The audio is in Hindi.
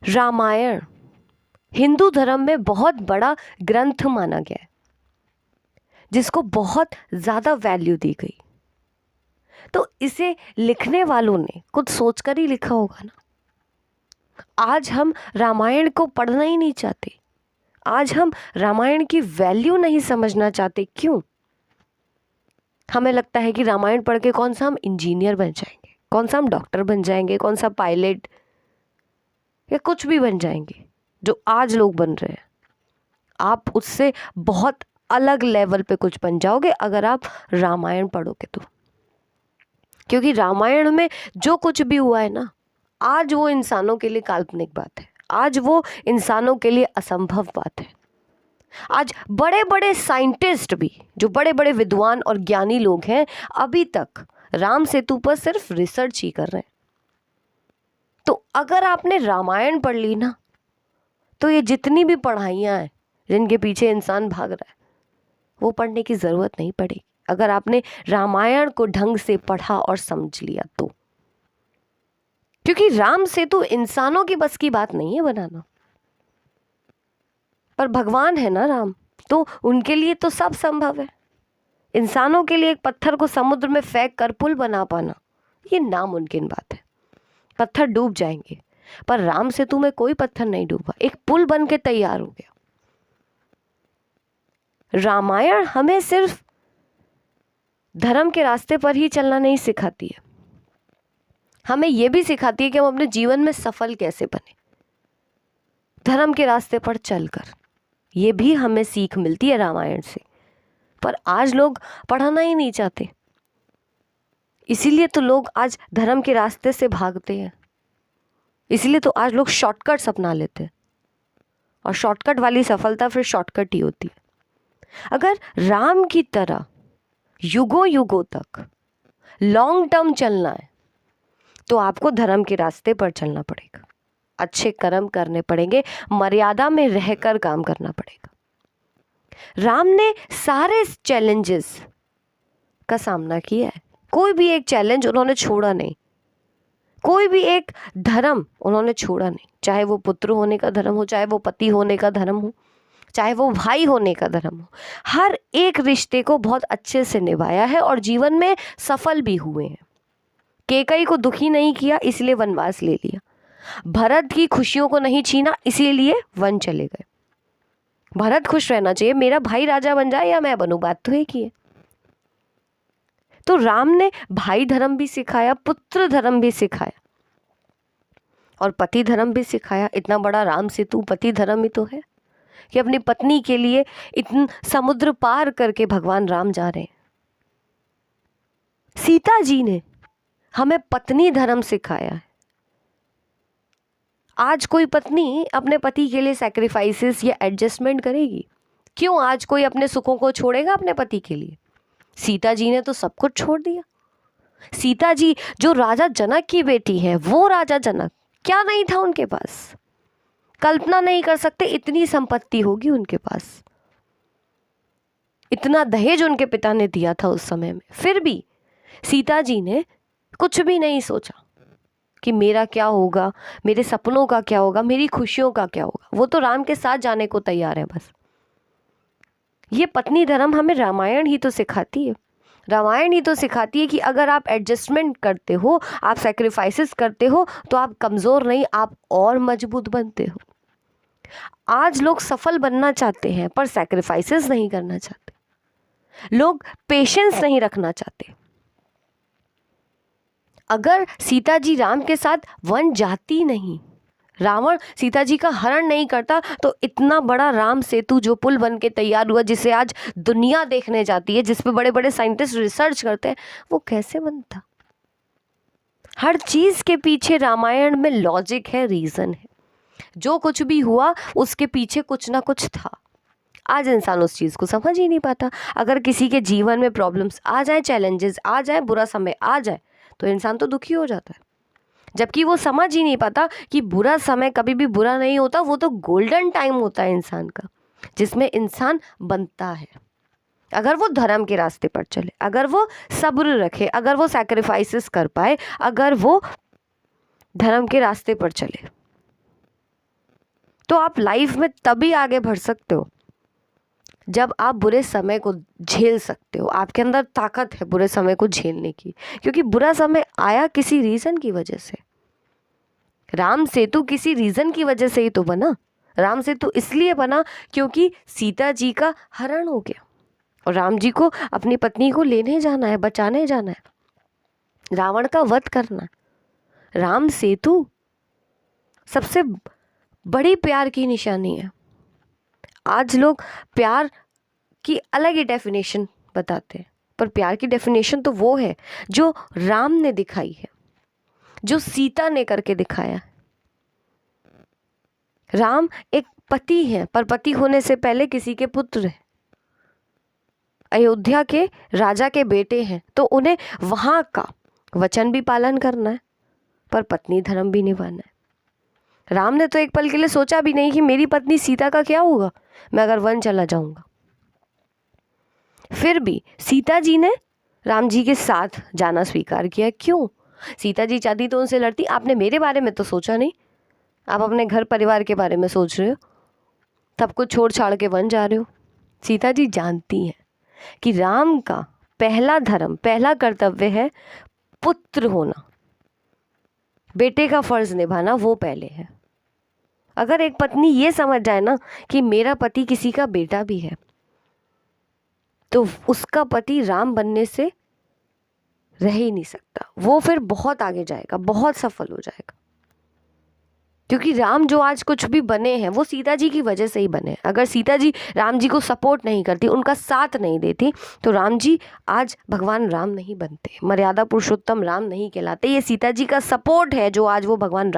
रामायण हिंदू धर्म में बहुत बड़ा ग्रंथ माना गया है, जिसको बहुत ज़्यादा वैल्यू दी गई। तो इसे लिखने वालों ने कुछ सोचकर ही लिखा होगा ना। आज हम रामायण को पढ़ना ही नहीं चाहते, आज हम रामायण की वैल्यू नहीं समझना चाहते। क्यों? हमें लगता है कि रामायण पढ़ के कौन सा हम इंजीनियर बन जाएंगे, कौन सा हम डॉक्टर बन जाएंगे, कौन सा पायलट या कुछ भी बन जाएंगे जो आज लोग बन रहे हैं। आप उससे बहुत अलग लेवल पे कुछ बन जाओगे अगर आप रामायण पढ़ोगे तो। क्योंकि रामायण में जो कुछ भी हुआ है ना, आज वो इंसानों के लिए काल्पनिक बात है, आज वो इंसानों के लिए असंभव बात है। आज बड़े बड़े साइंटिस्ट भी, जो बड़े बड़े विद्वान और ज्ञानी लोग हैं, अभी तक राम सेतु पर सिर्फ रिसर्च ही कर रहे हैं। तो अगर आपने रामायण पढ़ ली ना, तो ये जितनी भी पढ़ाइयाँ हैं जिनके पीछे इंसान भाग रहा है, वो पढ़ने की ज़रूरत नहीं पड़ेगी अगर आपने रामायण को ढंग से पढ़ा और समझ लिया तो। क्योंकि राम सेतु इंसानों की बस की बात नहीं है बनाना, पर भगवान है ना राम, तो उनके लिए तो सब संभव है। इंसानों के लिए एक पत्थर को समुद्र में फेंक कर पुल बना पाना, ये नामुमकिन बात है। पत्थर डूब जाएंगे, पर राम सेतु में कोई पत्थर नहीं डूबा, एक पुल बन के तैयार हो गया। रामायण हमें सिर्फ धर्म के रास्ते पर ही चलना नहीं सिखाती है, हमें यह भी सिखाती है कि हम अपने जीवन में सफल कैसे बने धर्म के रास्ते पर चलकर। ये भी हमें सीख मिलती है रामायण से, पर आज लोग पढ़ना ही नहीं चाहते। इसीलिए तो लोग आज धर्म के रास्ते से भागते हैं, इसीलिए तो आज लोग शॉर्टकट्स अपना लेते हैं, और शॉर्टकट वाली सफलता फिर शॉर्टकट ही होती है। अगर राम की तरह युगों युगों तक लॉन्ग टर्म चलना है तो आपको धर्म के रास्ते पर चलना पड़ेगा, अच्छे कर्म करने पड़ेंगे, मर्यादा में रहकर काम करना पड़ेगा। राम ने सारे चैलेंजेस का सामना किया है, कोई भी एक चैलेंज उन्होंने छोड़ा नहीं, कोई भी एक धर्म उन्होंने छोड़ा नहीं। चाहे वो पुत्र होने का धर्म हो, चाहे वो पति होने का धर्म हो, चाहे वो भाई होने का धर्म हो, हर एक रिश्ते को बहुत अच्छे से निभाया है और जीवन में सफल भी हुए हैं। कैकेयी को दुखी नहीं किया, इसलिए वनवास ले लिया। भरत की खुशियों को नहीं छीना, इसीलिए वन चले गए। भरत खुश रहना चाहिए, मेरा भाई राजा बन जाए या मैं बनूं, बात तो एक ही है। तो राम ने भाई धर्म भी सिखाया, पुत्र धर्म भी सिखाया और पति धर्म भी सिखाया। इतना बड़ा राम सेतु पति धर्म ही तो है कि अपनी पत्नी के लिए इतना समुद्र पार करके भगवान राम जा रहे हैं। सीता जी ने हमें पत्नी धर्म सिखाया है। आज कोई पत्नी अपने पति के लिए सैक्रिफाइसेस या एडजस्टमेंट करेगी? क्यों आज कोई अपने सुखों को छोड़ेगा अपने पति के लिए? सीता जी ने तो सब कुछ छोड़ दिया। सीता जी जो राजा जनक की बेटी है, वो राजा जनक क्या नहीं था उनके पास? कल्पना नहीं कर सकते इतनी संपत्ति होगी उनके पास, इतना दहेज उनके पिता ने दिया था उस समय में। फिर भी सीता जी ने कुछ भी नहीं सोचा कि मेरा क्या होगा, मेरे सपनों का क्या होगा, मेरी खुशियों का क्या होगा। वो तो राम के साथ जाने को तैयार है बस। ये पत्नी धर्म हमें रामायण ही तो सिखाती है। रामायण ही तो सिखाती है कि अगर आप एडजस्टमेंट करते हो, आप सैक्रिफाइसेस करते हो, तो आप कमज़ोर नहीं, आप और मजबूत बनते हो। आज लोग सफल बनना चाहते हैं पर सैक्रिफाइसेस नहीं करना चाहते, लोग पेशेंस नहीं रखना चाहते। अगर सीता जी राम के साथ वन जाती नहीं, रावण सीता जी का हरण नहीं करता, तो इतना बड़ा राम सेतु जो पुल बन के तैयार हुआ, जिसे आज दुनिया देखने जाती है, जिस पे बड़े बड़े साइंटिस्ट रिसर्च करते हैं, वो कैसे बनता? हर चीज़ के पीछे रामायण में लॉजिक है, रीज़न है। जो कुछ भी हुआ उसके पीछे कुछ ना कुछ था। आज इंसान उस चीज़ को समझ ही नहीं पाता। अगर किसी के जीवन में प्रॉब्लम्स आ जाए, चैलेंजेस आ जाए, बुरा समय आ जाए, तो इंसान तो दुखी हो जाता है। जबकि वो समझ ही नहीं पाता कि बुरा समय कभी भी बुरा नहीं होता, वो तो गोल्डन टाइम होता है इंसान का, जिसमें इंसान बनता है। अगर वो धर्म के रास्ते पर चले, अगर वो सब्र रखे, अगर वो सैक्रिफाइसेस कर पाए, अगर वो धर्म के रास्ते पर चले। तो आप लाइफ में तभी आगे बढ़ सकते हो जब आप बुरे समय को झेल सकते हो। आपके अंदर ताकत है बुरे समय को झेलने की, क्योंकि बुरा समय आया किसी रीज़न की वजह से। राम सेतु किसी रीज़न की वजह से ही तो बना। राम सेतु इसलिए बना क्योंकि सीता जी का हरण हो गया और राम जी को अपनी पत्नी को लेने जाना है, बचाने जाना है, रावण का वध करना है। राम सेतु सबसे बड़ी प्यार की निशानी है। आज लोग प्यार की अलग ही डेफिनेशन बताते हैं, पर प्यार की डेफिनेशन तो वो है जो राम ने दिखाई है, जो सीता ने करके दिखाया है। राम एक पति हैं, पर पति होने से पहले किसी के पुत्र हैं, अयोध्या के राजा के बेटे हैं, तो उन्हें वहाँ का वचन भी पालन करना है, पर पत्नी धर्म भी निभाना है। राम ने तो एक पल के लिए सोचा भी नहीं कि मेरी पत्नी सीता का क्या होगा मैं अगर वन चला जाऊंगा। फिर भी सीता जी ने राम जी के साथ जाना स्वीकार किया। क्यों? सीता जी चाहती तो उनसे लड़ती। आपने मेरे बारे में तो सोचा नहीं, आप अपने घर परिवार के बारे में सोच रहे हो, सब कुछ छोड़ छाड़ के वन जा रहे हो। सीता जी जानती हैं कि राम का पहला धर्म, पहला कर्तव्य है पुत्र होना, बेटे का फर्ज निभाना, वो पहले है। अगर एक पत्नी ये समझ जाए ना कि मेरा पति किसी का बेटा भी है, तो उसका पति राम बनने से रह ही नहीं सकता। वो फिर बहुत आगे जाएगा, बहुत सफल हो जाएगा, क्योंकि राम जो आज कुछ भी बने हैं वो सीता जी की वजह से ही बने। अगर सीता जी राम जी को सपोर्ट नहीं करती, उनका साथ नहीं देती, तो राम जी आज भगवान राम नहीं बनते, मर्यादा पुरुषोत्तम राम नहीं कहलाते। ये सीता जी का सपोर्ट है जो आज वो भगवान राम